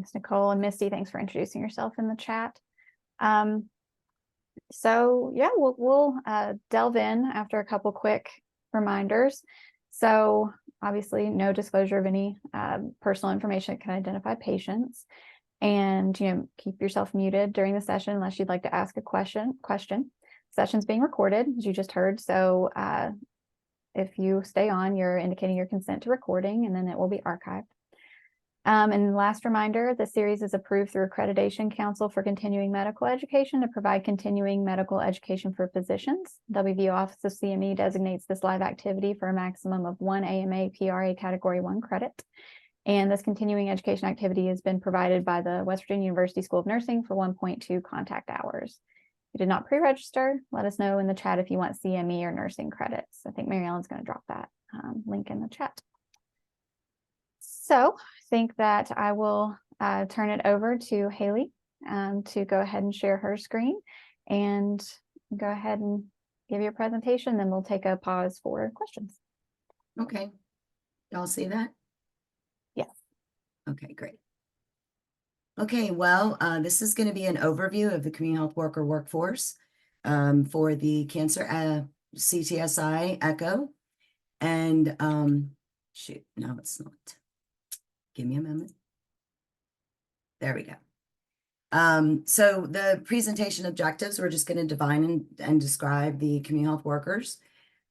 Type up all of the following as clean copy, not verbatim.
Thanks, Nicole. And Misty, thanks for introducing yourself in the chat. So yeah, we'll delve in after a couple quick reminders. So obviously no disclosure of any personal information that can identify patients, and keep yourself muted during the session unless you'd like to ask a question. Session's being recorded, as you just heard, so if you stay on, you're indicating your consent to recording, and then it will be archived. And last reminder, the series is approved through Accreditation Council for Continuing Medical Education to provide continuing medical education for physicians. WVU Office of CME designates this live activity for a maximum of 1 AMA PRA Category 1 credit. And this continuing education activity has been provided by the West Virginia University School of Nursing for 1.2 contact hours. If you did not pre-register, let us know in the chat if you want CME or nursing credits. I think Mary Ellen's going to drop that link in the chat. So I think that I will turn it over to Haley to go ahead and share her screen and go ahead and give your presentation. Then we'll take a pause for questions. Okay. Y'all see that? Yes. Okay, great. Okay, well, this is going to be an overview of the community health worker workforce for the cancer CTSI ECHO. And shoot, no, it's not. Give me a moment. There we go. So the presentation objectives, we're just going to define and describe the community health workers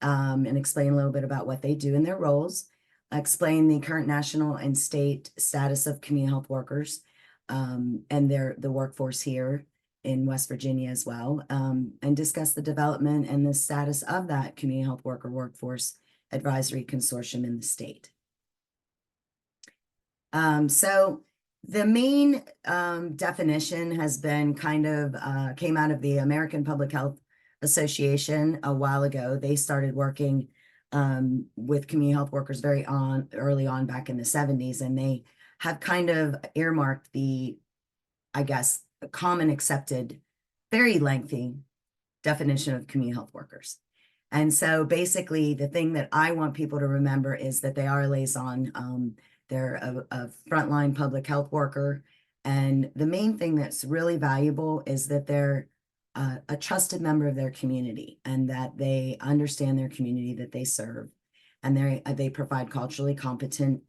and explain a little bit about what they do in their roles, explain the current national and state status of community health workers and the workforce here in West Virginia as well, and discuss the development and the status of that community health worker workforce advisory consortium in the state. So the main definition has been kind of came out of the American Public Health Association a while ago. They started working with community health workers early on back in the 70s, and they have kind of earmarked the, I guess, common accepted, very lengthy definition of community health workers. And so basically the thing that I want people to remember is that they are a liaison. They're a frontline public health worker. And the main thing that's really valuable is that they're a trusted member of their community, and that they understand their community that they serve. And they provide culturally competent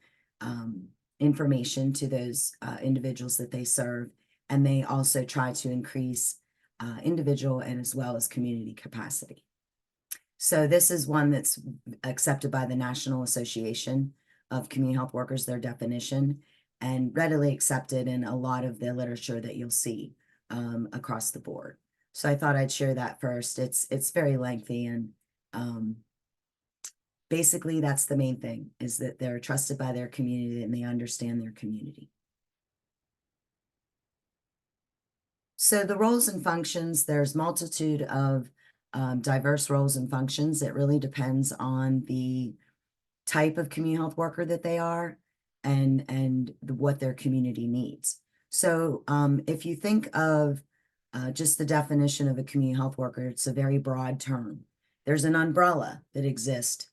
information to those individuals that they serve. And they also try to increase individual and as well as community capacity. So this is one that's accepted by the National Association of Community Health Workers, their definition, and readily accepted in a lot of the literature that you'll see across the board. So I thought I'd share that first. It's very lengthy, and basically that's the main thing, is that they're trusted by their community and they understand their community. So the roles and functions, there's multitude of diverse roles and functions. It really depends on the type of community health worker that they are and what their community needs. So if you think of just the definition of a community health worker, it's a very broad term. There's an umbrella that exists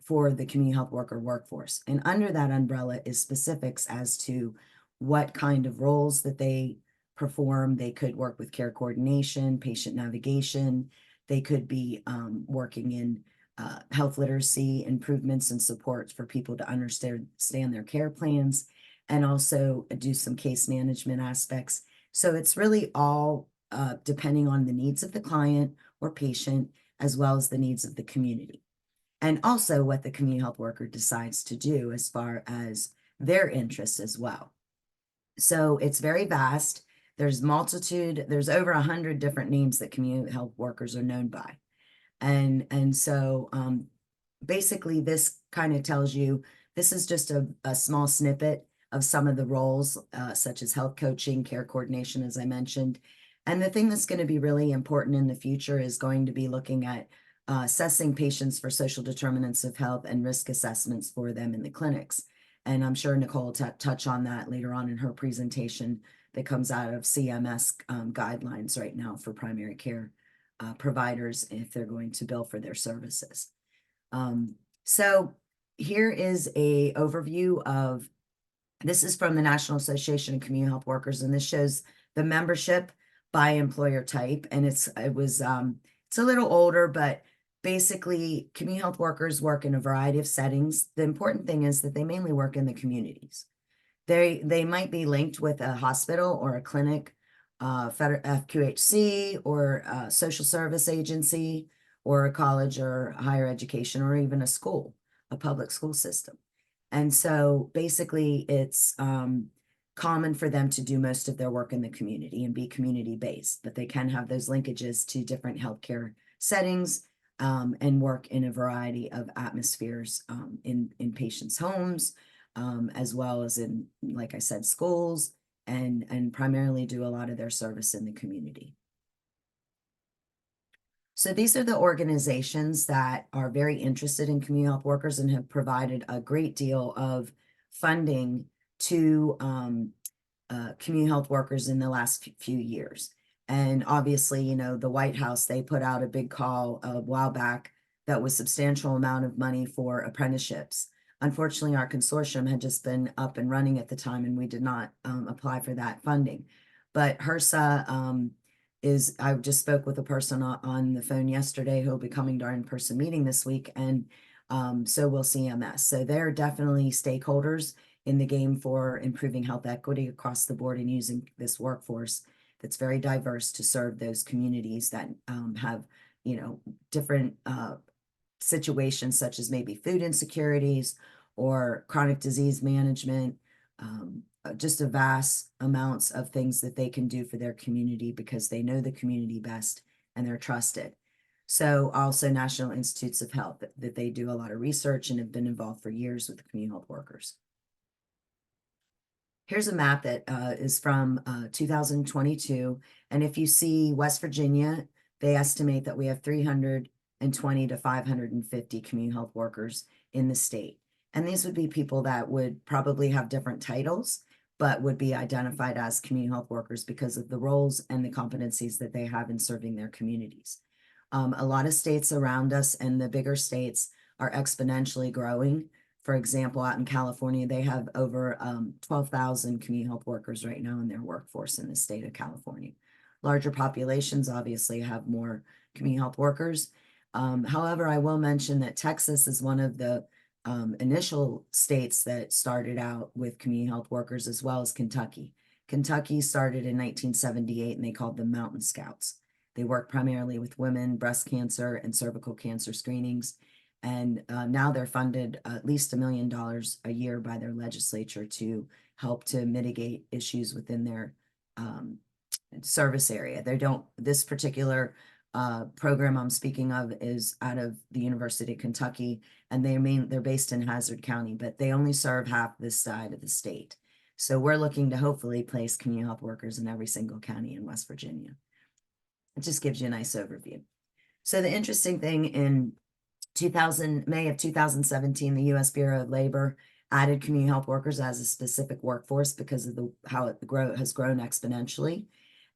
for the community health worker workforce. And under that umbrella is specifics as to what kind of roles that they perform. They could work with care coordination, patient navigation. They could be working in health literacy improvements and supports for people to understand their care plans, and also do some case management aspects. So it's really all depending on the needs of the client or patient, as well as the needs of the community. And also what the community health worker decides to do as far as their interests as well. So it's very vast. There's over 100 different names that community health workers are known by. And so basically this kind of tells you, this is just a small snippet of some of the roles, such as health coaching, care coordination, as I mentioned. And the thing that's going to be really important in the future is going to be looking at assessing patients for social determinants of health and risk assessments for them in the clinics. And I'm sure Nicole will touch on that later on in her presentation that comes out of CMS guidelines right now for primary care providers if they're going to bill for their services. So here is a overview of This is from the National Association of Community Health Workers, and this shows the membership by employer type. And it's a little older, but basically community health workers work in a variety of settings. The important thing is that they mainly work in the communities. They might be linked with a hospital or a clinic, FQHC or a social service agency or a college or higher education or even a school, a public school system. And so basically it's common for them to do most of their work in the community and be community based, but they can have those linkages to different healthcare settings and work in a variety of atmospheres in patients' homes, as well as in, like I said, schools, and primarily do a lot of their service in the community. So these are the organizations that are very interested in community health workers and have provided a great deal of funding to community health workers in the last few years. And obviously, you know, the White House, they put out a big call a while back that was substantial amount of money for apprenticeships. Unfortunately, our consortium had just been up and running at the time, and we did not apply for that funding. But HRSA I just spoke with a person on the phone yesterday who will be coming to our in-person meeting this week, and so will CMS. So they're definitely stakeholders in the game for improving health equity across the board and using this workforce that's very diverse to serve those communities that have, you know, different situations such as maybe food insecurities or chronic disease management, just a vast amounts of things that they can do for their community because they know the community best and they're trusted. So also National Institutes of Health, that they do a lot of research and have been involved for years with the community health workers. Here's a map that is from 2022. And if you see West Virginia, they estimate that we have 320 to 550 community health workers in the state. And these would be people that would probably have different titles, but would be identified as community health workers because of the roles and the competencies that they have in serving their communities. A lot of states around us and the bigger states are exponentially growing. For example, out in California, they have over 12,000 community health workers right now in their workforce in the state of California. Larger populations obviously have more community health workers. However, I will mention that Texas is one of the initial states that started out with community health workers, as well as Kentucky. Kentucky started in 1978 and they called them Mountain Scouts. They work primarily with women, breast cancer, and cervical cancer screenings. And now they're funded at least $1 million a year by their legislature to help to mitigate issues within their service area. This particular program I'm speaking of is out of the University of Kentucky, and they're based in Hazard County, but they only serve half this side of the state. So we're looking to hopefully place community health workers in every single county in West Virginia. It just gives you a nice overview. So the interesting thing in May of 2017, the U.S. Bureau of Labor added community health workers as a specific workforce because of how it has grown exponentially.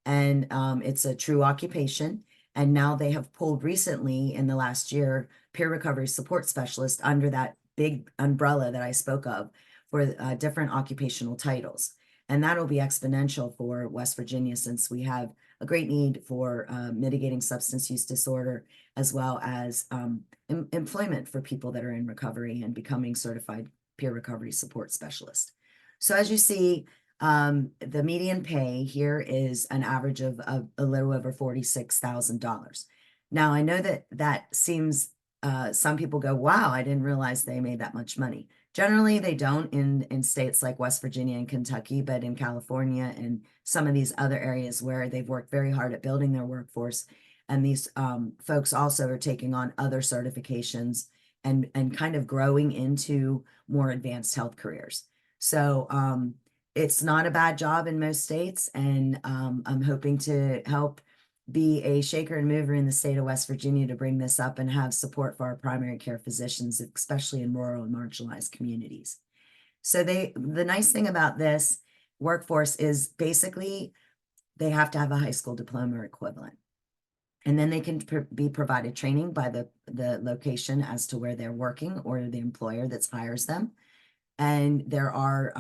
And it's a true occupation. And now they have pulled recently in the last year, peer recovery support specialist under that big umbrella that I spoke of for different occupational titles. And that'll be exponential for West Virginia since we have a great need for mitigating substance use disorder, as well as employment for people that are in recovery and becoming certified peer recovery support specialist. So as you see, the median pay here is an average of a little over $46,000. Now, I know that seems, some people go, wow, I didn't realize they made that much money. Generally, they don't in states like West Virginia and Kentucky, but in California and some of these other areas where they've worked very hard at building their workforce. And these folks also are taking on other certifications and kind of growing into more advanced health careers. So it's not a bad job in most states, and I'm hoping to help be a shaker and mover in the state of West Virginia to bring this up and have support for our primary care physicians, especially in rural and marginalized communities. So the nice thing about this workforce is basically they have to have a high school diploma or equivalent. And then they can be provided training by the location as to where they're working or the employer that hires them. And there are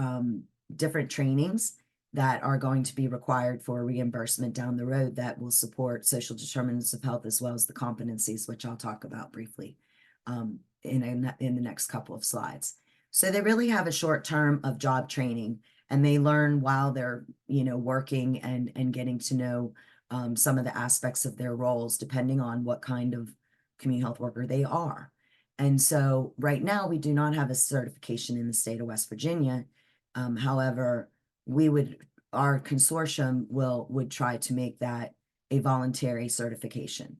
different trainings that are going to be required for reimbursement down the road that will support social determinants of health as well as the competencies, which I'll talk about briefly in the next couple of slides. So they really have a short term of job training, and they learn while they're, working and getting to know some of the aspects of their roles, depending on what kind of community health worker they are. And so right now we do not have a certification in the state of West Virginia. However, our consortium would try to make that a voluntary certification,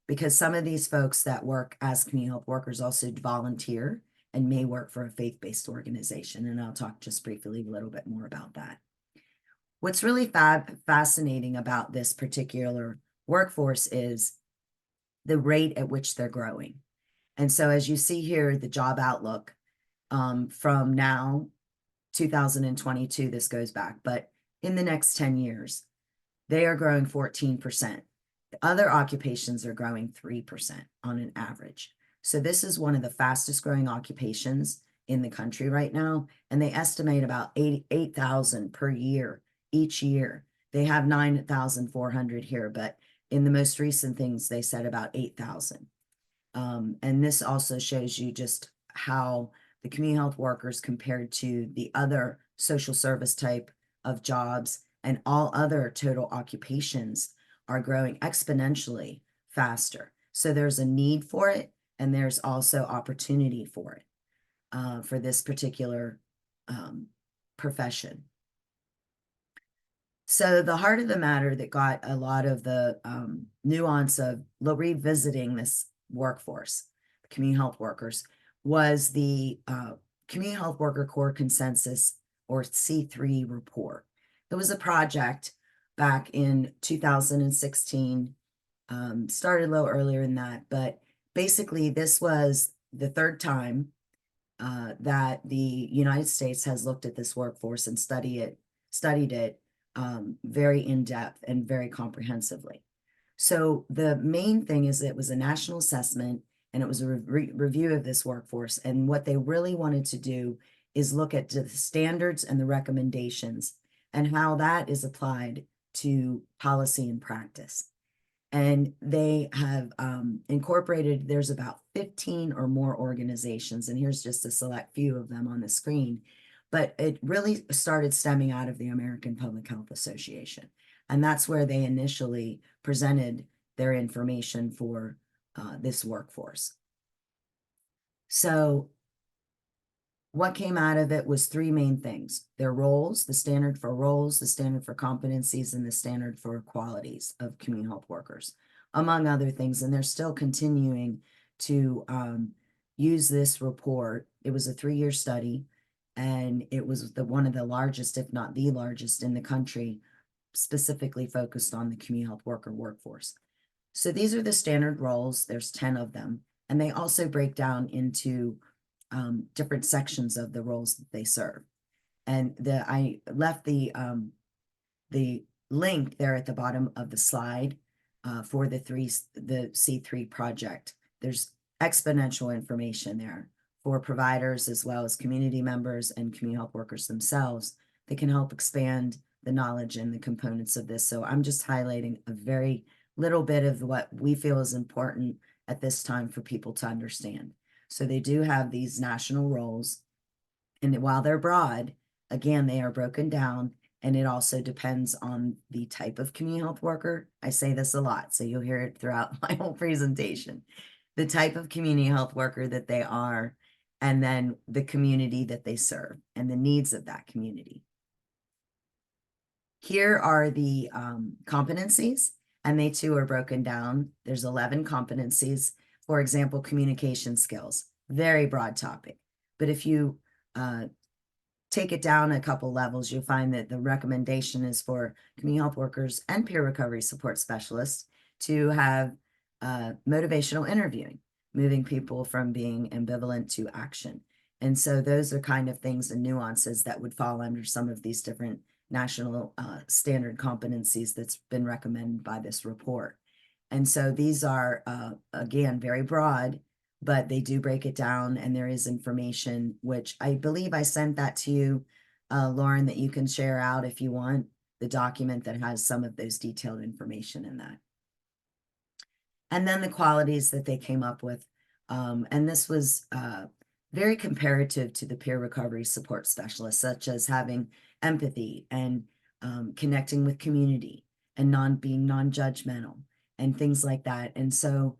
because some of these folks that work as community health workers also volunteer and may work for a faith-based organization. And I'll talk just briefly a little bit more about that. What's really fascinating about this particular workforce is the rate at which they're growing. And so as you see here, the job outlook from now, 2022, this goes back, but in the next 10 years, they are growing 14%. Other occupations are growing 3% on an average. So this is one of the fastest growing occupations in the country right now. And they estimate about 8,000 per year each year. They have 9,400 here, but in the most recent things, they said about 8,000. And this also shows you just how the community health workers compared to the other social service type of jobs and all other total occupations are growing exponentially faster. So there's a need for it, and there's also opportunity for it, for this particular profession. So the heart of the matter that got a lot of the nuance of revisiting this workforce, community health workers, was the Community Health Worker Core Consensus, or C3 report. It was a project back in 2016, started a little earlier than that, but basically this was the third time that the United States has looked at this workforce and studied it very in depth and very comprehensively. So the main thing is it was a national assessment, and it was a review of this workforce. And what they really wanted to do is look at the standards and the recommendations and how that is applied to policy and practice. And they have incorporated, there's about 15 or more organizations, and here's just a select few of them on the screen, but it really started stemming out of the American Public Health Association. And that's where they initially presented their information for this workforce. So what came out of it was three main things: their roles, the standard for roles, the standard for competencies, and the standard for qualities of community health workers, among other things. And they're still continuing to use this report. It was a 3-year study, and it was one of the largest, if not the largest in the country, specifically focused on the community health worker workforce. So these are the standard roles. There's 10 of them. And they also break down into different sections of the roles that they serve. And I left the link there at the bottom of the slide for the C3 project. There's exponential information there for providers as well as community members and community health workers themselves that can help expand the knowledge and the components of this. So I'm just highlighting a very little bit of what we feel is important at this time for people to understand. So they do have these national roles, and while they're broad, again, they are broken down, and it also depends on the type of community health worker. I say this a lot, so you'll hear it throughout my whole presentation. The type of community health worker that they are, and then the community that they serve and the needs of that community. Here are the competencies, and they too are broken down. There's 11 competencies. For example, communication skills, very broad topic. But if you take it down a couple levels, you'll find that the recommendation is for community health workers and peer recovery support specialists to have motivational interviewing, moving people from being ambivalent to action. And so those are kind of things and nuances that would fall under some of these different national standard competencies that's been recommended by this report. And so these are, again, very broad, but they do break it down, and there is information, which I believe I sent that to you Lauren, that you can share out if you want, the document that has some of those detailed information in that. And then the qualities that they came up with. And this was very comparative to the peer recovery support specialists, such as having empathy and connecting with community and being non-judgmental and things like that. And so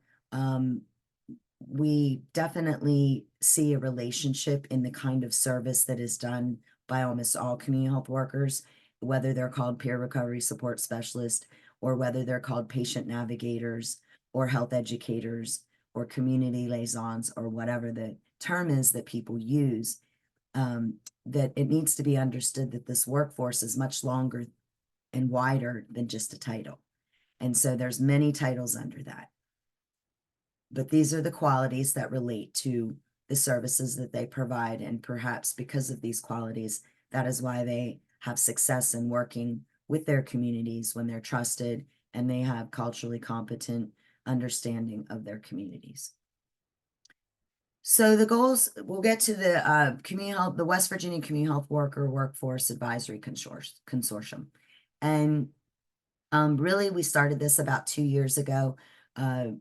we definitely see a relationship in the kind of service that is done by almost all community health workers, whether they're called peer recovery support specialists or whether they're called patient navigators or health educators or community liaisons or whatever the term is that people use, that it needs to be understood that this workforce is much longer and wider than just a title. And so there's many titles under that. But these are the qualities that relate to the services that they provide. And perhaps because of these qualities, that is why they have success in working with their communities when they're trusted and they have culturally competent understanding of their communities. So the goals, we'll get to the community health, the West Virginia Community Health Worker Workforce Advisory Consortium. And really, we started this about 2 years ago. The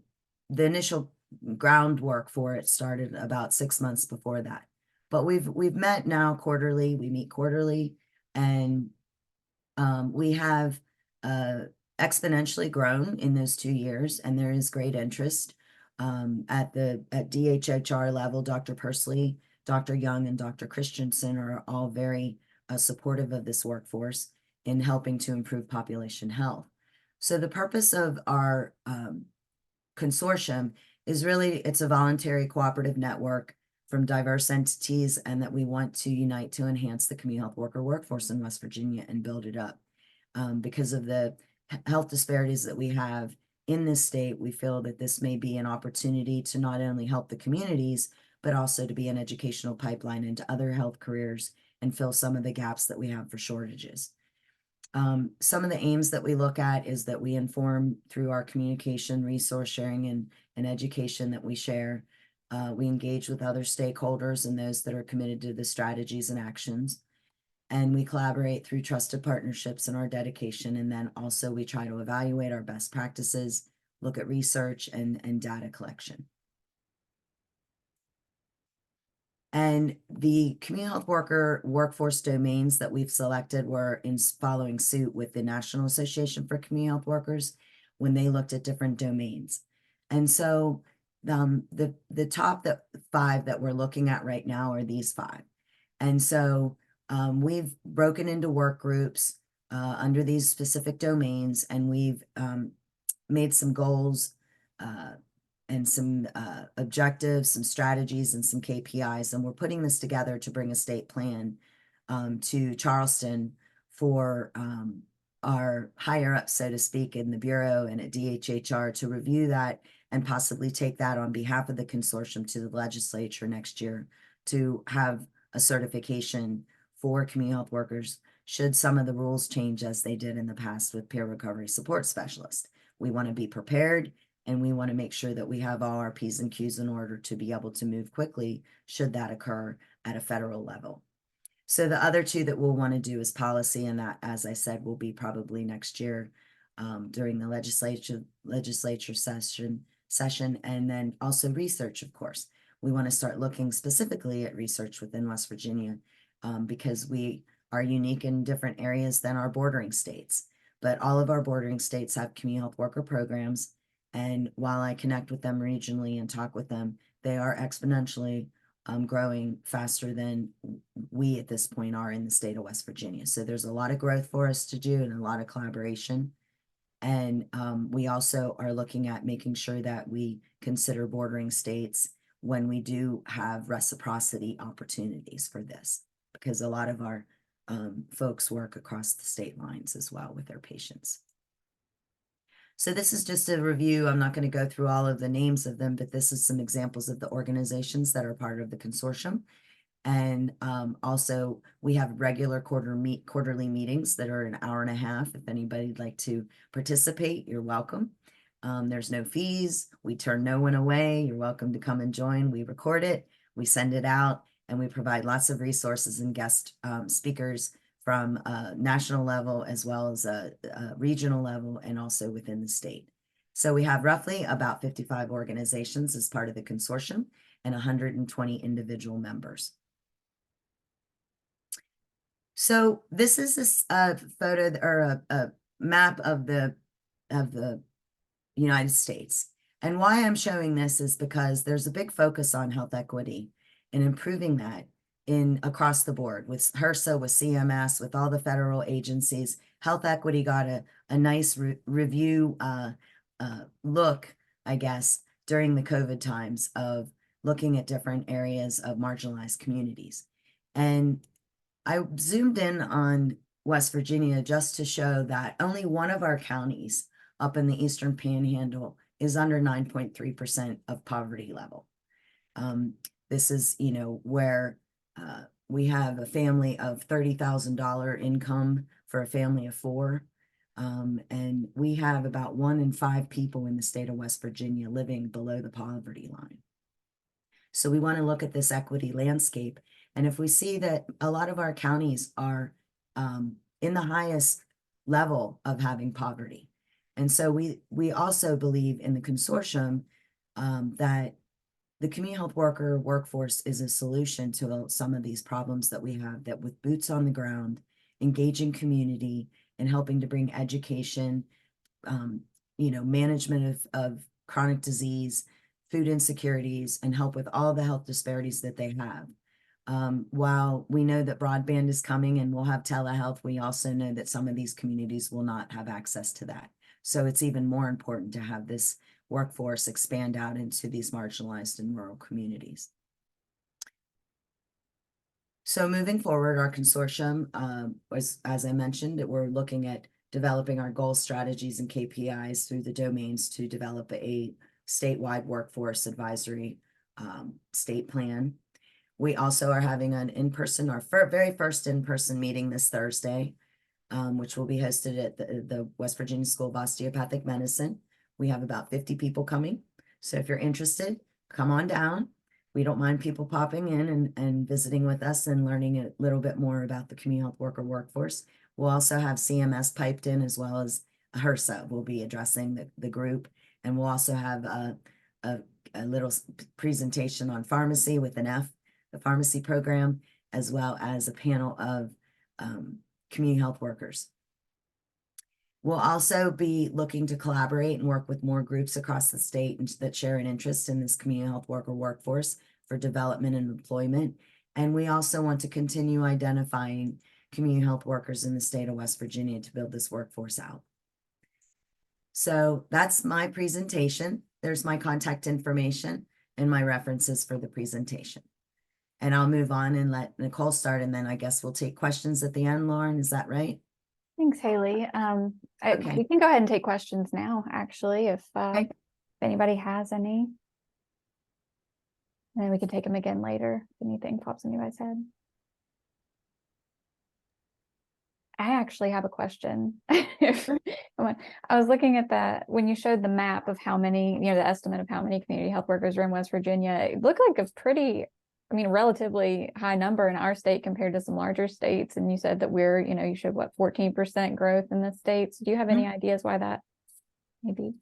initial groundwork for it started about 6 months before that. But we've met now quarterly. We meet quarterly, and we have exponentially grown in those 2 years, and there is great interest at DHHR level. Dr. Pursley, Dr. Young, and Dr. Christensen are all very supportive of this workforce in helping to improve population health. So the purpose of our consortium is really, it's a voluntary cooperative network from diverse entities, and that we want to unite to enhance the community health worker workforce in West Virginia and build it up. Because of the health disparities that we have in this state, we feel that this may be an opportunity to not only help the communities, but also to be an educational pipeline into other health careers and fill some of the gaps that we have for shortages. Some of the aims that we look at is that we inform through our communication, resource sharing, and education that we share. We engage with other stakeholders and those that are committed to the strategies and actions. And we collaborate through trusted partnerships in our dedication. And then also we try to evaluate our best practices, look at research and data collection. And the community health worker workforce domains that we've selected were in following suit with the National Association for Community Health Workers when they looked at different domains. And so the top 5 that we're looking at right now are these 5. And so we've broken into work groups under these specific domains, and we've made some goals and some objectives, some strategies, and some KPIs. And we're putting this together to bring a state plan to Charleston for our higher up, so to speak, in the Bureau and at DHHR to review that and possibly take that on behalf of the consortium to the legislature next year to have a certification for community health workers should some of the rules change as they did in the past with peer recovery support specialists. We want to be prepared, and we want to make sure that we have all our P's and Q's in order to be able to move quickly should that occur at a federal level. So the other 2 that we'll want to do is policy, and that, as I said, will be probably next year during the legislature session, and then also research, of course. We want to start looking specifically at research within West Virginia because we are unique in different areas than our bordering states. But all of our bordering states have community health worker programs. And while I connect with them regionally and talk with them, they are exponentially growing faster than we at this point are in the state of West Virginia. So there's a lot of growth for us to do and a lot of collaboration. And we also are looking at making sure that we consider bordering states when we do have reciprocity opportunities for this, because a lot of our folks work across the state lines as well with their patients. So this is just a review. I'm not going to go through all of the names of them, but this is some examples of the organizations that are part of the consortium. And also we have regular quarterly meetings that are an hour and a half. If anybody'd like to participate, you're welcome. There's no fees. We turn no one away. You're welcome to come and join. We record it. We send it out. and we provide lots of resources and guest speakers from a national level as well as a regional level and also within the state. So we have roughly about 55 organizations as part of the consortium and 120 individual members. So this is this photo or a map of the United States. And why I'm showing this is because there's a big focus on health equity and improving that across the board with HRSA, with CMS, with all the federal agencies. Health equity got a nice review look, I guess, during the COVID times of looking at different areas of marginalized communities. And I zoomed in on West Virginia just to show that only one of our counties up in the Eastern Panhandle is under 9.3% of poverty level. This is, where we have a family of $30,000 income for a family of 4. And we have about 1 in 5 people in the state of West Virginia living below the poverty line. So we want to look at this equity landscape. And if we see that a lot of our counties are in the highest level of having poverty. And so we also believe in the consortium that the community health worker workforce is a solution to some of these problems that we have, that with boots on the ground, engaging community and helping to bring education, management of chronic disease, food insecurities, and help with all the health disparities that they have. While we know that broadband is coming and we'll have telehealth, we also know that some of these communities will not have access to that. So it's even more important to have this workforce expand out into these marginalized and rural communities. So moving forward, our consortium was, as I mentioned, that we're looking at developing our goals, strategies, and KPIs through the domains to develop a statewide workforce advisory state plan. We also are having an in-person, our very first in-person meeting this Thursday, which will be hosted at the West Virginia School of Osteopathic Medicine. We have about 50 people coming. So if you're interested, come on down. We don't mind people popping in and visiting with us and learning a little bit more about the community health worker workforce. We'll also have CMS piped in as well as HRSA will be addressing the group. And we'll also have a little presentation on pharmacy with an F, the pharmacy program, as well as a panel of community health workers. We'll also be looking to collaborate and work with more groups across the state that share an interest in this community health worker workforce for development and employment. And we also want to continue identifying community health workers in the state of West Virginia to build this workforce out. So that's my presentation. There's my contact information and my references for the presentation. And I'll move on and let Nicole start, and then I guess we'll take questions at the end, Lauren, is that right? Thanks, Haley. Okay. We can go ahead and take questions now, actually, if Okay. anybody has any. And then we can take them again later if anything pops into my head. I actually have a question. I was looking at that when you showed the map of how many, the estimate of how many community health workers are in West Virginia. It looked like a pretty, relatively high number in our state compared to some larger states. And you said that we're, you showed what, 14% growth in the states. Do you have any ideas why that may be?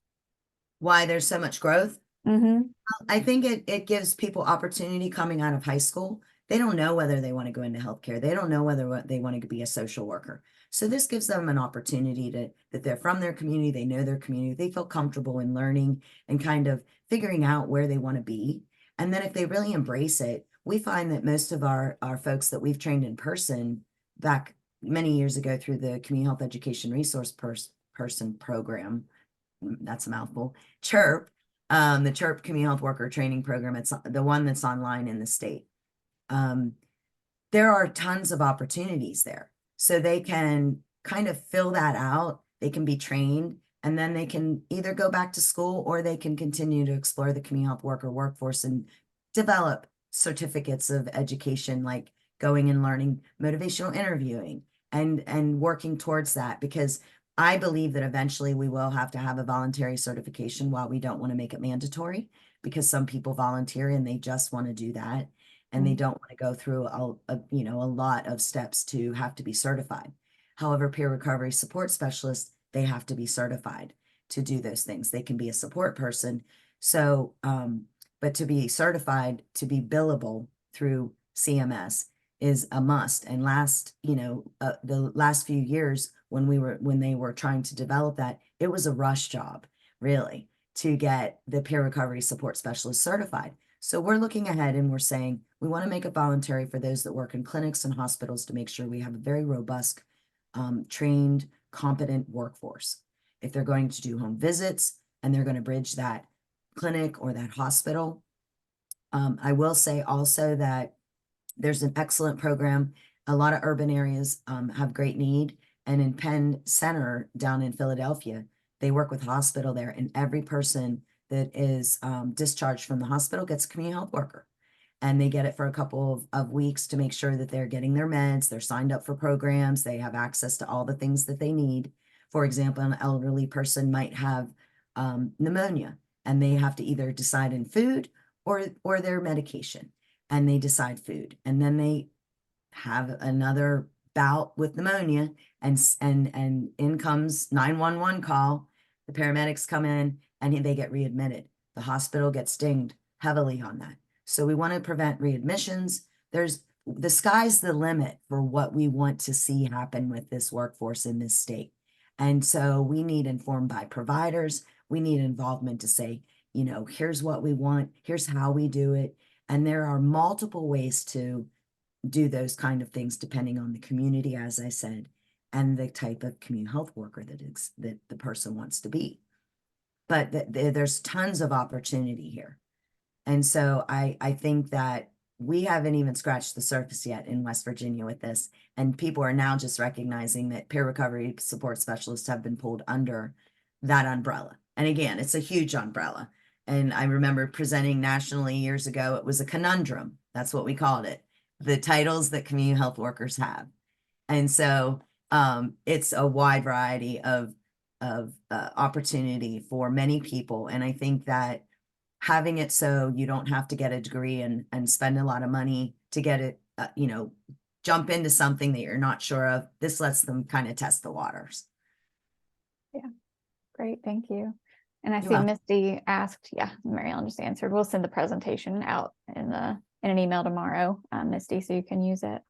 Why there's so much growth? Mm-hmm. I think it gives people opportunity coming out of high school. They don't know whether they want to go into healthcare. They don't know whether they want to be a social worker. So this gives them an opportunity that they're from their community, they know their community, they feel comfortable in learning and kind of figuring out where they want to be. And then if they really embrace it, we find that most of our folks that we've trained in person back many years ago through the Community Health Education Resource Person Program, that's a mouthful, CHIRP, the CHIRP Community Health Worker Training Program, it's the one that's online in the state. There are tons of opportunities there. So they can kind of fill that out. They can be trained, and then they can either go back to school or they can continue to explore the community health worker workforce and develop certificates of education, like going and learning motivational interviewing and working towards that, because I believe that eventually we will have to have a voluntary certification, while we don't want to make it mandatory, because some people volunteer and they just want to do that. and they don't want to go through a lot of steps to have to be certified. However, peer recovery support specialists, they have to be certified to do those things. They can be a support person. So, but to be certified, to be billable through CMS is a must. And the last few years when they were trying to develop that, it was a rush job, really, to get the peer recovery support specialist certified. So we're looking ahead and we're saying we want to make it voluntary for those that work in clinics and hospitals to make sure we have a very robust, trained, competent workforce. If they're going to do home visits and they're going to bridge that clinic or that hospital, I will say also that there's an excellent program. A lot of urban areas have great need. And in Penn Center down in Philadelphia, they work with hospital there, and every person that is discharged from the hospital gets a community health worker. And they get it for a couple of weeks to make sure that they're getting their meds, they're signed up for programs, they have access to all the things that they need. For example, an elderly person might have pneumonia, and they have to either decide in food or their medication, and they decide food, and then they have another bout with pneumonia, and in comes 911 call. The paramedics come in and they get readmitted. The hospital gets dinged heavily on that. So we want to prevent readmissions. The sky's the limit for what we want to see happen with this workforce in this state. And so we need informed by providers. We need involvement to say, here's what we want, here's how we do it. And there are multiple ways to do those kind of things depending on the community, as I said, and the type of community health worker that the person wants to be. But there's tons of opportunity here. And so I think that we haven't even scratched the surface yet in West Virginia with this. And people are now just recognizing that peer recovery support specialists have been pulled under that umbrella. And again, it's a huge umbrella. And I remember presenting nationally years ago, it was a conundrum. That's what we called it. The titles that community health workers have. And so it's a wide variety of opportunity for many people. And I think that having it so you don't have to get a degree and spend a lot of money to get it, jump into something that you're not sure of, this lets them kind of test the waters. Yeah, great, thank you. And I You're see welcome. Misty asked, yeah, Mary Ellen just answered. We'll send the presentation out in an email tomorrow, Misty, so you can use it.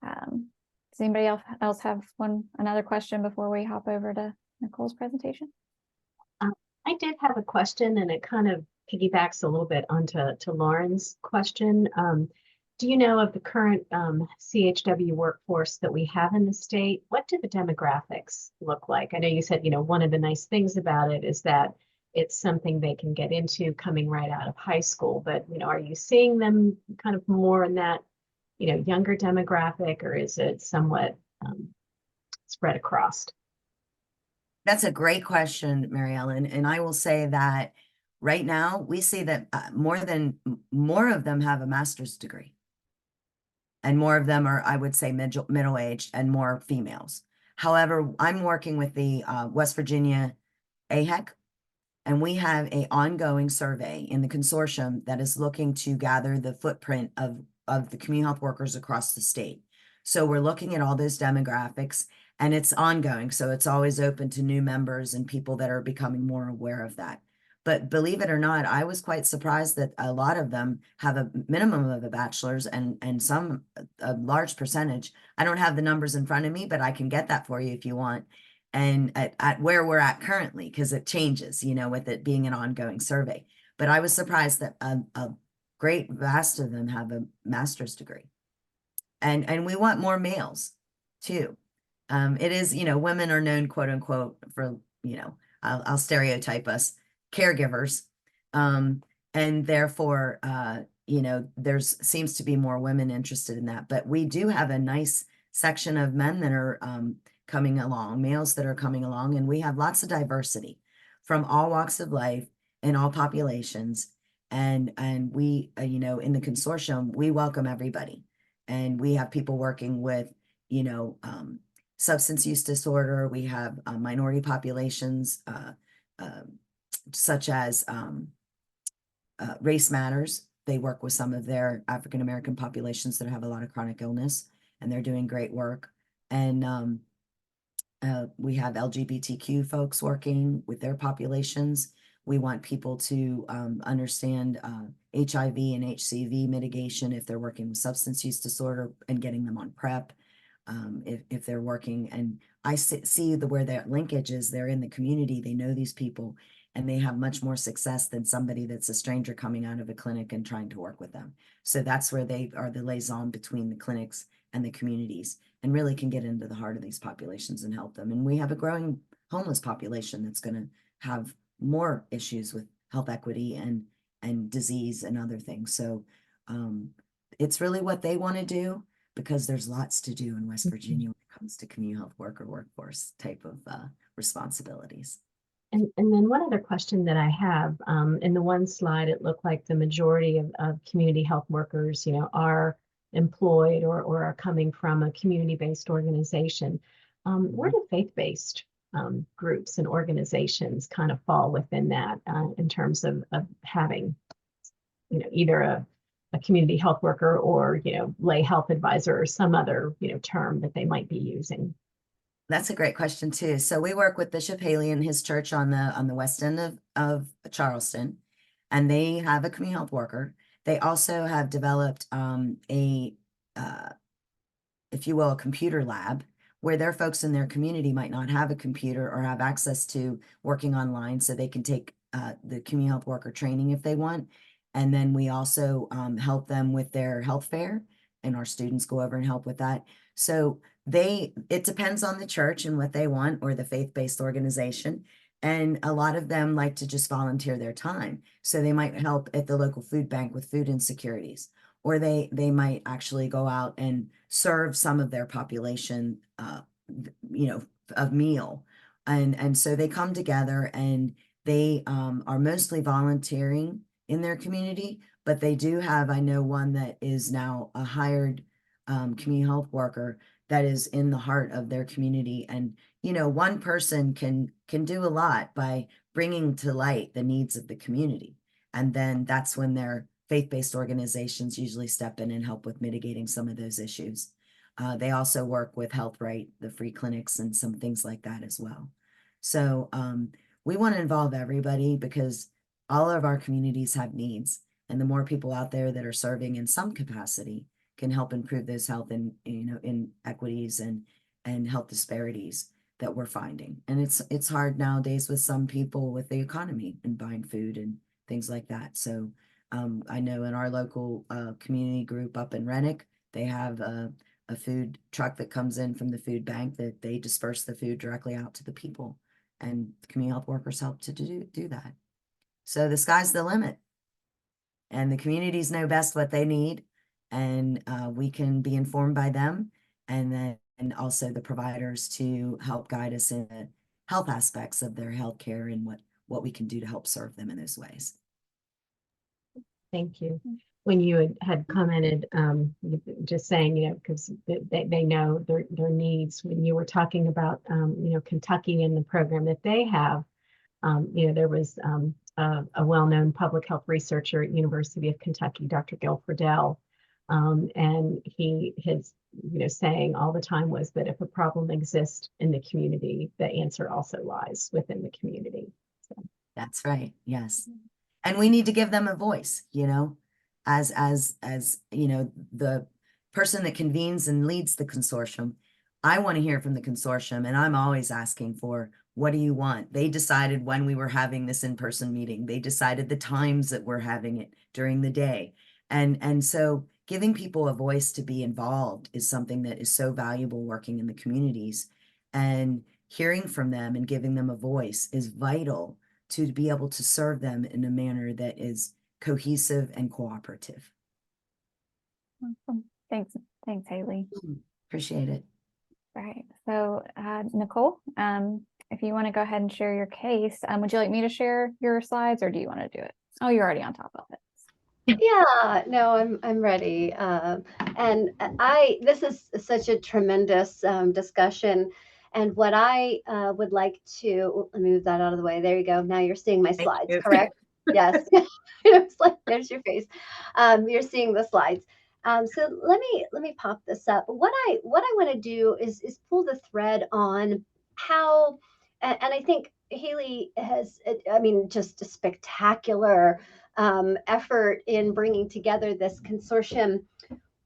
Does anybody else have another question before we hop over to Nicole's presentation? I did have a question, and it kind of piggybacks a little bit onto Lauren's question. Do you know of the current CHW workforce that we have in the state? What do the demographics look like? I know you said, one of the nice things about it is that it's something they can get into coming right out of high school, but, are you seeing them kind of more in that, younger demographic, or is it somewhat spread across? That's a great question, Mary Ellen. And I will say that right now we see that more of them have a master's degree. And more of them are, I would say, middle-aged and more females. However, I'm working with the West Virginia AHEC, and we have an ongoing survey in the consortium that is looking to gather the footprint of the community health workers across the state. So we're looking at all those demographics, and it's ongoing. So it's always open to new members and people that are becoming more aware of that. But believe it or not, I was quite surprised that a lot of them have a minimum of a bachelor's and a large percentage. I don't have the numbers in front of me, but I can get that for you if you want. And at where we're at currently, because it changes, with it being an ongoing survey. But I was surprised that a great vast of them have a master's degree. And we want more males too. It is, women are known, quote unquote, for, I'll stereotype us, caregivers. And therefore, there's seems to be more women interested in that. But we do have a nice section of men that are coming along, males that are coming along, and we have lots of diversity from all walks of life and all populations. And we, in the consortium, we welcome everybody. And we have people working with, substance use disorder. We have minority populations, such as Race Matters, they work with some of their African American populations that have a lot of chronic illness, and they're doing great work. And we have LGBTQ folks working with their populations. We want people to understand HIV and HCV mitigation if they're working with substance use disorder and getting them on PrEP. If they're working, and I see where their linkage is, they're in the community, they know these people, and they have much more success than somebody that's a stranger coming out of a clinic and trying to work with them. So that's where they are the liaison between the clinics and the communities, and really can get into the heart of these populations and help them. And we have a growing homeless population that's going to have more issues with health equity and disease and other things. So it's really what they want to do, because there's lots to do in West Virginia when it comes to community health worker workforce type of responsibilities. And then one other question that I have, in the one slide, it looked like the majority of community health workers, are employed or are coming from a community-based organization. Where do faith-based groups and organizations kind of fall within that in terms of having, either a community health worker or, lay health advisor or some other, term that they might be using? That's a great question too. So we work with Bishop Haley and his church on the west end of Charleston, and they have a community health worker. They also have developed if you will, a computer lab where their folks in their community might not have a computer or have access to working online, so they can take the community health worker training if they want. And then we also help them with their health fair, and our students go over and help with that. So it depends on the church and what they want, or the faith-based organization. And a lot of them like to just volunteer their time. So they might help at the local food bank with food insecurities, or they might actually go out and serve some of their population, a meal. And so they come together, and they are mostly volunteering in their community, but they do have, I know one that is now a hired community health worker that is in the heart of their community. And, one person can do a lot by bringing to light the needs of the community. And then that's when their faith-based organizations usually step in and help with mitigating some of those issues. They also work with Health Right, the free clinics, and some things like that as well. So we want to involve everybody, because all of our communities have needs, and the more people out there that are serving in some capacity can help improve those health and inequities and health disparities that we're finding. And it's hard nowadays with some people with the economy and buying food and things like that. So I know in our local community group up in Renwick, they have a food truck that comes in from the food bank that they disperse the food directly out to the people, and community health workers help to do that. So the sky's the limit, and the communities know best what they need, and we can be informed by them, and also the providers to help guide us in the health aspects of their health care and what we can do to help serve them in those ways. Thank you. When you had commented, just saying, because they know their needs, when you were talking about, Kentucky and the program that they have, there was a well-known public health researcher at University of Kentucky, Dr. Gil Friedel, and his saying all the time was that if a problem exists in the community, the answer also lies within the community. So. That's right. Yes. And we need to give them a voice, as the person that convenes and leads the consortium. I want to hear from the consortium, and I'm always asking for, what do you want? They decided when we were having this in-person meeting. They decided the times that we're having it during the day. And so giving people a voice to be involved is something that is so valuable working in the communities, and hearing from them and giving them a voice is vital to be able to serve them in a manner that is cohesive and cooperative. Awesome. Thanks, Haley. Appreciate it. All right. So Nicole, if you want to go ahead and share your case, would you like me to share your slides, or do you want to do it? Oh, you're already on top of it. Yeah, no, I'm ready. And this is such a tremendous discussion. And what I would like to, let me move that out of the way. There you go. Now you're seeing my slides, correct? Yes. It's like, there's your face. You're seeing the slides. So let me pop this up. What I want to do is pull the thread on how, and I think Haley has, I mean, just a spectacular effort in bringing together this consortium.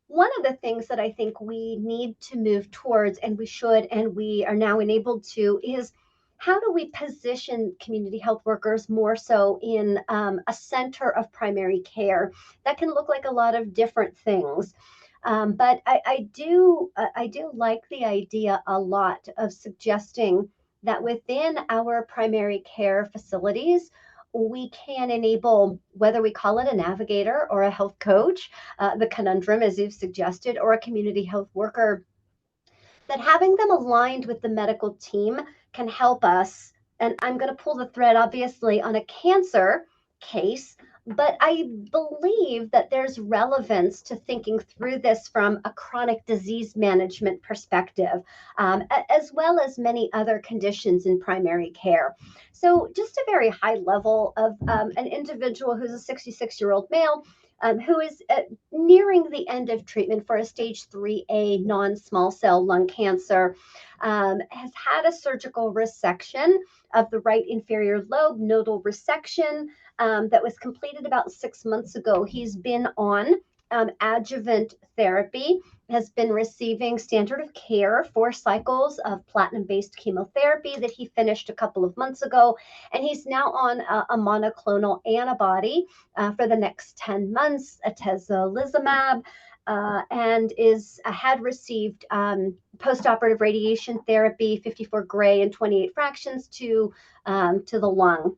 One of the things that I think we need to move towards, and we should, and we are now enabled to, is how do we position community health workers more so in a center of primary care? That can look like a lot of different things. But I do like the idea a lot of suggesting that within our primary care facilities, we can enable, whether we call it a navigator or a health coach, the conundrum, as you've suggested, or a community health worker, that having them aligned with the medical team can help us. And I'm going to pull the thread, obviously, on a cancer case, but I believe that there's relevance to thinking through this from a chronic disease management perspective, as well as many other conditions in primary care. So, just a very high level of an individual who's a 66-year-old male who is nearing the end of treatment for a stage 3A non-small cell lung cancer, has had a surgical resection of the right inferior lobe, nodal resection, that was completed about 6 months ago. He's been on adjuvant therapy, has been receiving standard of care 4 cycles of platinum-based chemotherapy that he finished a couple of months ago, and he's now on a monoclonal antibody for the next 10 months, atezolizumab, and had received postoperative radiation therapy, 54 gray and 28 fractions to the lung.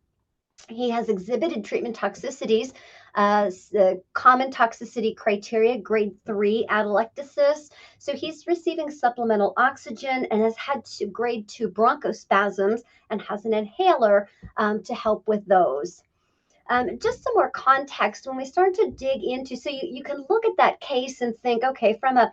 He has exhibited treatment toxicities, the common toxicity criteria, grade 3 atelectasis. So he's receiving supplemental oxygen and has had grade 2 bronchospasms and has an inhaler to help with those. Just some more context when we start to dig into, so you can look at that case and think, okay, from a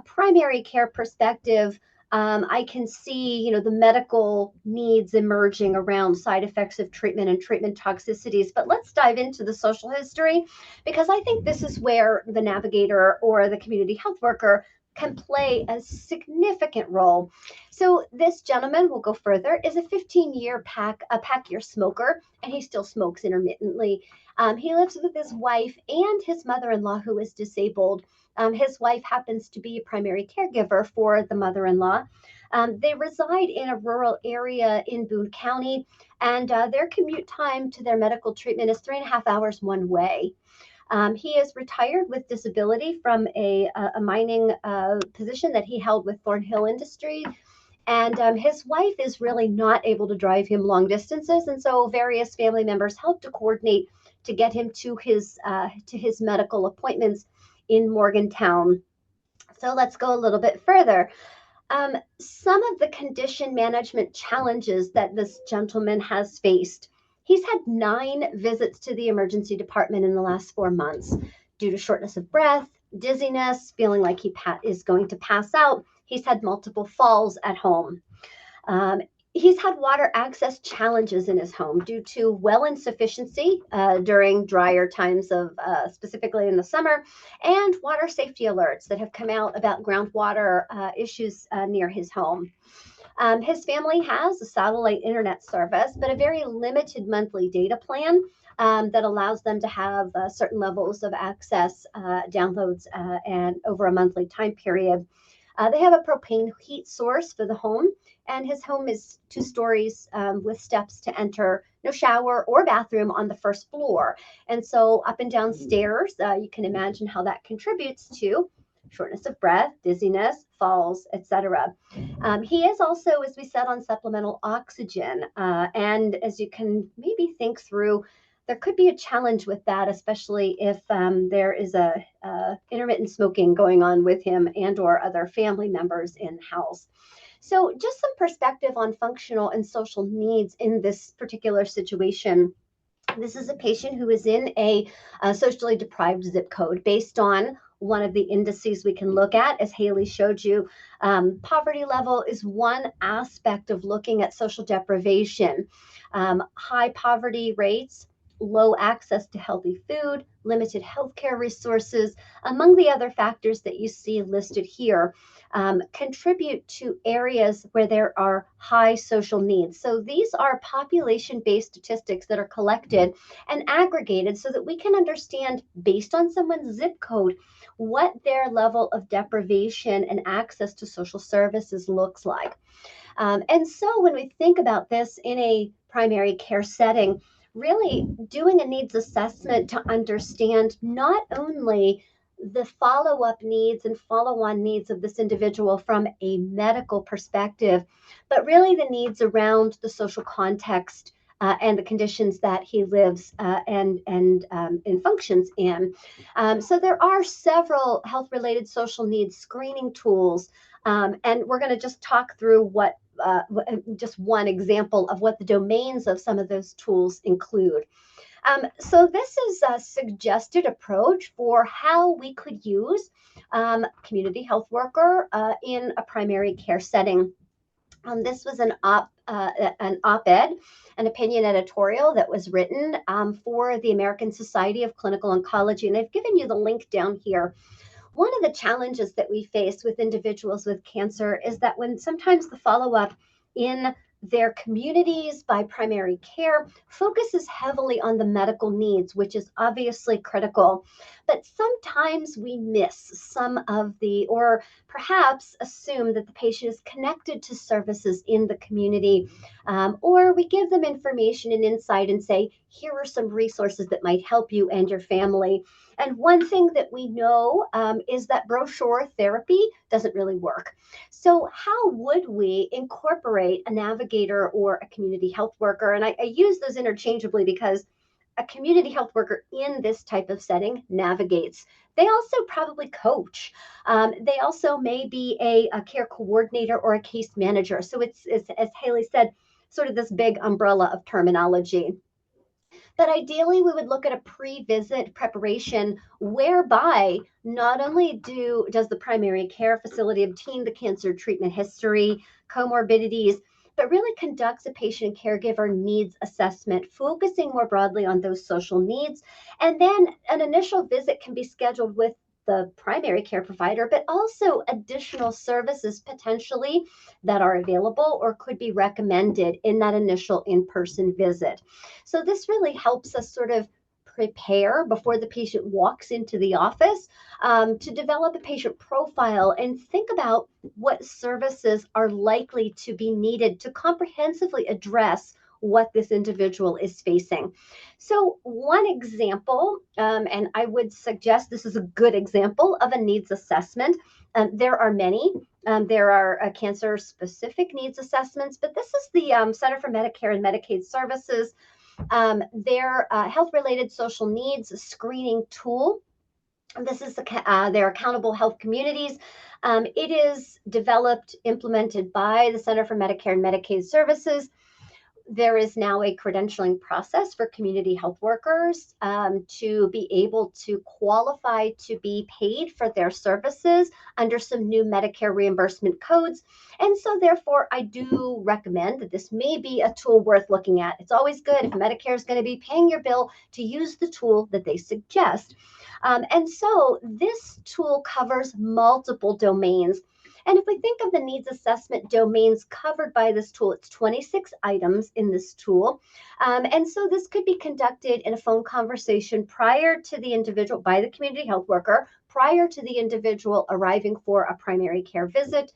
primary care perspective, I can see, the medical needs emerging around side effects of treatment and treatment toxicities. But let's dive into the social history, because I think this is where the navigator or the community health worker can play a significant role. So this gentleman, will go further, is a 15-year pack year smoker, and he still smokes intermittently. He lives with his wife and his mother-in-law, who is disabled. His wife happens to be a primary caregiver for the mother-in-law. They reside in a rural area in Boone County, and their commute time to their medical treatment is 3.5 hours one way. He is retired with disability from a mining position that he held with Thornhill Industries. And his wife is really not able to drive him long distances. And so various family members help to coordinate to get him to his medical appointments in Morgantown. So let's go a little bit further. Some of the condition management challenges that this gentleman has faced. He's had 9 visits to the emergency department in the last 4 months due to shortness of breath, dizziness, feeling like he is going to pass out. He's had multiple falls at home. He's had water access challenges in his home due to well insufficiency during drier times of specifically in the summer, and water safety alerts that have come out about groundwater issues near his home. His family has a satellite internet service, but a very limited monthly data plan that allows them to have certain levels of access, downloads, and over a monthly time period. They have a propane heat source for the home, and his home is 2 stories with steps to enter, no shower or bathroom on the first floor. And so up and down stairs, you can imagine how that contributes to shortness of breath, dizziness, falls, etc. He is also, as we said, on supplemental oxygen. And as you can maybe think through, there could be a challenge with that, especially if there is a intermittent smoking going on with him and or other family members in the house. So just some perspective on functional and social needs in this particular situation. This is a patient who is in a socially deprived zip code based on one of the indices we can look at, as Haley showed you. Poverty level is one aspect of looking at social deprivation. High poverty rates low access to healthy food, limited healthcare resources, among the other factors that you see listed here, contribute to areas where there are high social needs. So these are population-based statistics that are collected and aggregated so that we can understand, based on someone's zip code, what their level of deprivation and access to social services looks like. And so when we think about this in a primary care setting, really doing a needs assessment to understand not only the follow-up needs and follow-on needs of this individual from a medical perspective, but really the needs around the social context and the conditions that he lives and functions in. So there are several health-related social needs screening tools, and we're going to just talk through what just one example of what the domains of some of those tools include. So this is a suggested approach for how we could use community health worker in a primary care setting. This was an op-ed, an opinion editorial that was written for the American Society of Clinical Oncology, and I've given you the link down here. One of the challenges that we face with individuals with cancer is that when sometimes the follow-up in their communities by primary care focuses heavily on the medical needs, which is obviously critical, but sometimes we miss some of the, or perhaps assume that the patient is connected to services in the community, or we give them information and insight and say, here are some resources that might help you and your family. And one thing that we know is that brochure therapy doesn't really work. So how would we incorporate a navigator or a community health worker? And I use those interchangeably because a community health worker in this type of setting navigates. They also probably coach. They also may be a care coordinator or a case manager. So it's, as Haley said, sort of this big umbrella of terminology. But ideally, we would look at a pre-visit preparation whereby not only does the primary care facility obtain the cancer treatment history, comorbidities, but really conducts a patient and caregiver needs assessment, focusing more broadly on those social needs. And then an initial visit can be scheduled with the primary care provider, but also additional services potentially that are available or could be recommended in that initial in-person visit. So this really helps us sort of prepare before the patient walks into the office to develop a patient profile and think about what services are likely to be needed to comprehensively address what this individual is facing. So one example, and I would suggest this is a good example of a needs assessment. There are many. There are cancer-specific needs assessments, but this is the Center for Medicare and Medicaid Services, their health-related social needs screening tool. This is their accountable health communities. It is developed, implemented by the Center for Medicare and Medicaid Services. There is now a credentialing process for community health workers to be able to qualify to be paid for their services under some new Medicare reimbursement codes. And so therefore, I do recommend that this may be a tool worth looking at. It's always good if Medicare is going to be paying your bill to use the tool that they suggest. And so this tool covers multiple domains. And if we think of the needs assessment domains covered by this tool, it's 26 items in this tool. And so this could be conducted in a phone conversation prior to the individual, by the community health worker, prior to the individual arriving for a primary care visit.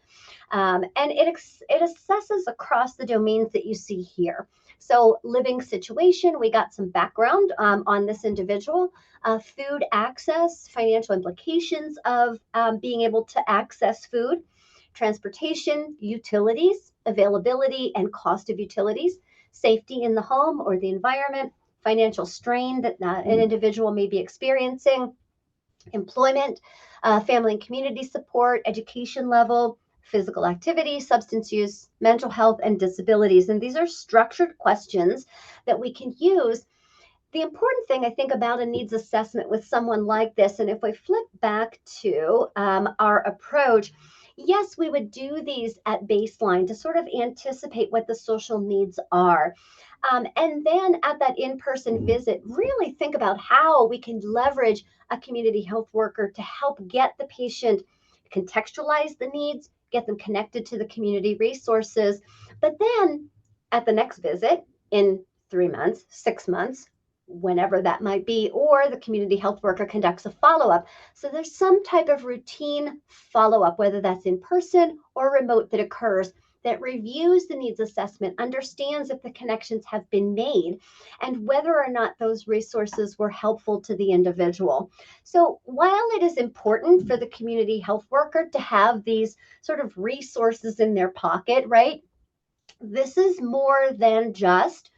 And it assesses across the domains that you see here. So living situation, we got some background on this individual. Food access, financial implications of being able to access food, transportation, utilities, availability and cost of utilities, safety in the home or the environment, financial strain that an individual may be experiencing, employment, family and community support, education level, physical activity, substance use, mental health, and disabilities. And these are structured questions that we can use. The important thing I think about a needs assessment with someone like this, and if we flip back to our approach, yes, we would do these at baseline to sort of anticipate what the social needs are. And then at that in-person visit, really think about how we can leverage a community health worker to help get the patient contextualize the needs, get them connected to the community resources. But then at the next visit in 3 months, 6 months, whenever that might be, or the community health worker conducts a follow-up. So there's some type of routine follow-up, whether that's in person or remote, that occurs that reviews the needs assessment, understands if the connections have been made, and whether or not those resources were helpful to the individual. So while it is important for the community health worker to have these sort of resources in their pocket, right? This is more than just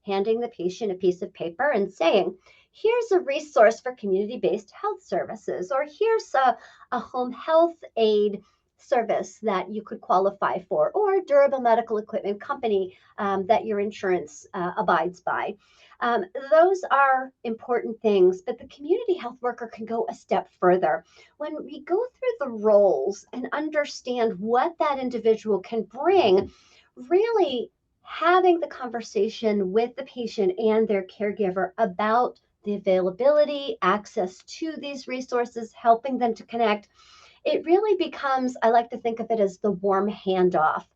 handing the patient a piece of paper and saying, here's a resource for community-based health services, or here's a home health aid service that you could qualify for, or durable medical equipment company that your insurance abides by. Those are important things, but the community health worker can go a step further. When we go through the roles and understand what that individual can bring, really having the conversation with the patient and their caregiver about the availability, access to these resources, helping them to connect, it really becomes, I like to think of it as the warm handoff.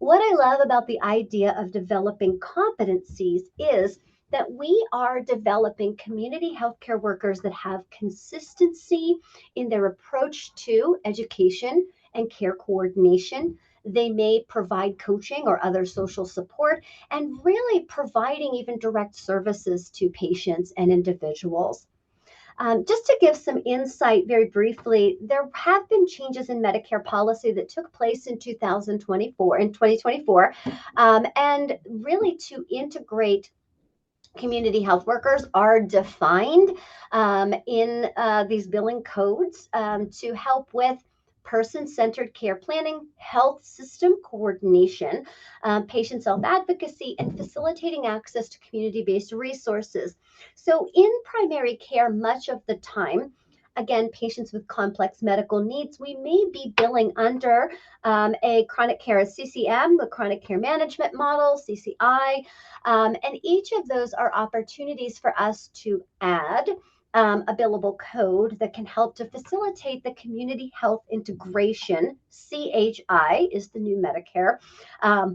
What I love about the idea of developing competencies is that we are developing community healthcare workers that have consistency in their approach to education and care coordination. They may provide coaching or other social support, and really providing even direct services to patients and individuals. Just to give some insight very briefly, there have been changes in Medicare policy that took place in 2024, and really to integrate community health workers are defined in these billing codes to help with person-centered care planning, health system coordination, patient self-advocacy, and facilitating access to community-based resources. So in primary care, much of the time, again, patients with complex medical needs, we may be billing under a chronic care, a CCM, the chronic care management model, CCI, and each of those are opportunities for us to add a billable code that can help to facilitate the community health integration. CHI is the new Medicare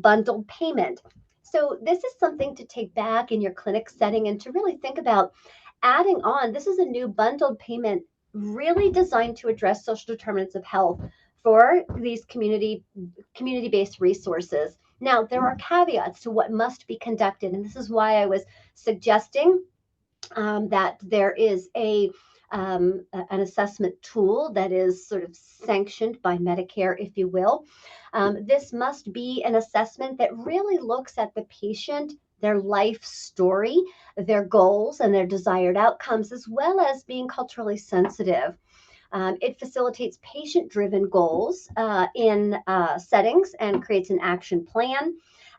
bundled payment. So this is something to take back in your clinic setting and to really think about adding on. This is a new bundled payment really designed to address social determinants of health for these community-based resources. Now, there are caveats to what must be conducted, and this is why I was suggesting that there is an assessment tool that is sort of sanctioned by Medicare, if you will. This must be an assessment that really looks at the patient, their life story, their goals, and their desired outcomes, as well as being culturally sensitive. It facilitates patient-driven goals in settings and creates an action plan.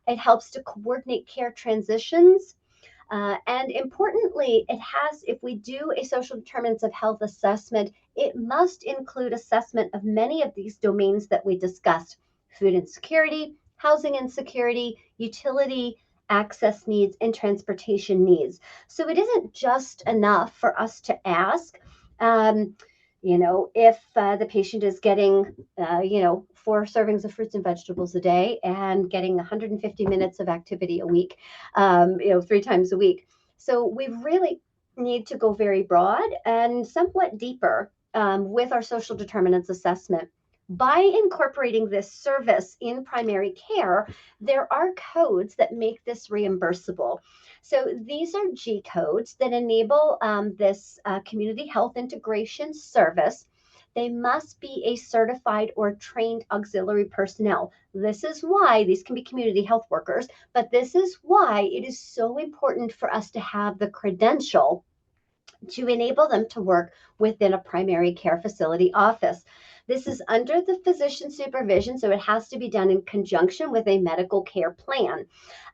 It helps to coordinate care transitions. And importantly, it has, if we do a social determinants of health assessment, it must include assessment of many of these domains that we discussed: food insecurity, housing insecurity, utility, access needs, and transportation needs. So it isn't just enough for us to ask, if the patient is getting, 4 servings of fruits and vegetables a day and getting 150 minutes of activity a week, 3 times a week. So we really need to go very broad and somewhat deeper with our social determinants assessment. By incorporating this service in primary care, there are codes that make this reimbursable. So these are G codes that enable this community health integration service. They must be a certified or trained auxiliary personnel. This is why these can be community health workers, but this is why it is so important for us to have the credential to enable them to work within a primary care facility office. This is under the physician supervision, so it has to be done in conjunction with a medical care plan.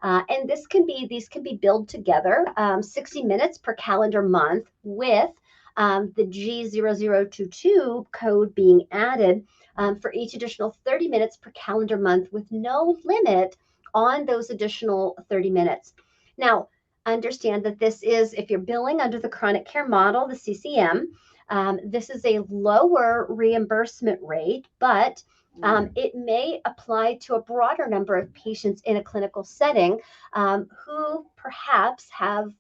And these can be billed together, 60 minutes per calendar month, with the G0022 code being added for each additional 30 minutes per calendar month with no limit on those additional 30 minutes. Now, understand that this is, if you're billing under the chronic care model, the CCM, this is a lower reimbursement rate, but it may apply to a broader number of patients in a clinical setting who perhaps have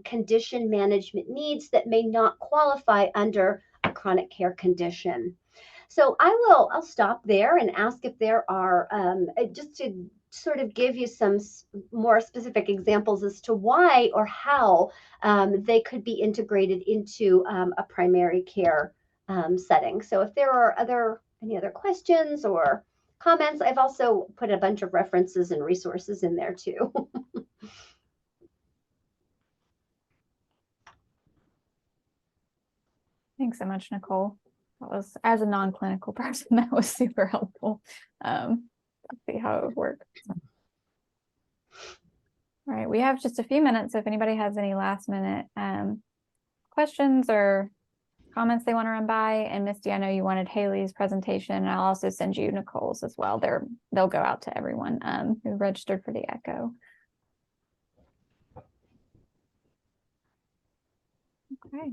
condition management needs that may not qualify under a chronic care condition. So I'll stop there and ask if there are, just to sort of give you some more specific examples as to why or how they could be integrated into a primary care setting. So if there are any other questions or comments, I've also put a bunch of references and resources in there too. Thanks so much, Nicole. That was, as a non-clinical person, that was super helpful. See how it would work. So. All right, we have just a few minutes. So if anybody has any last minute questions or comments they want to run by, and Misty, I know you wanted Haley's presentation, and I'll also send you Nicole's as well. They'll go out to everyone who registered for the ECHO. Okay.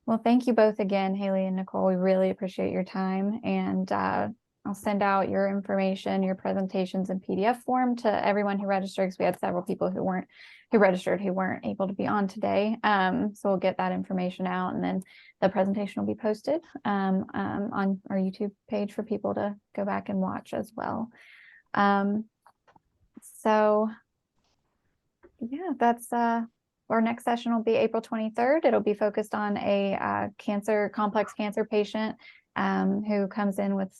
Well, thank you both again, Haley and Nicole. We really appreciate your time, and I'll send out your information, your presentations in PDF form to everyone who registered, because we had several people who registered who weren't able to be on today. So we'll get that information out, and then the presentation will be posted on our YouTube page for people to go back and watch as well. So yeah, that's our next session will be April 23rd. It'll be focused on a complex cancer patient who comes in with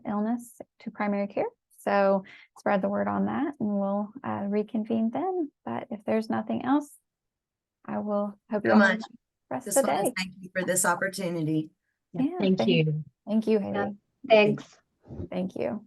illness to primary care. So spread the word on that, and we'll reconvene then. But if there's nothing else, I will hope you all have the rest of the day. Thank you for this opportunity. Yeah, thank you. Thank you, Haley. Thanks. Thank you.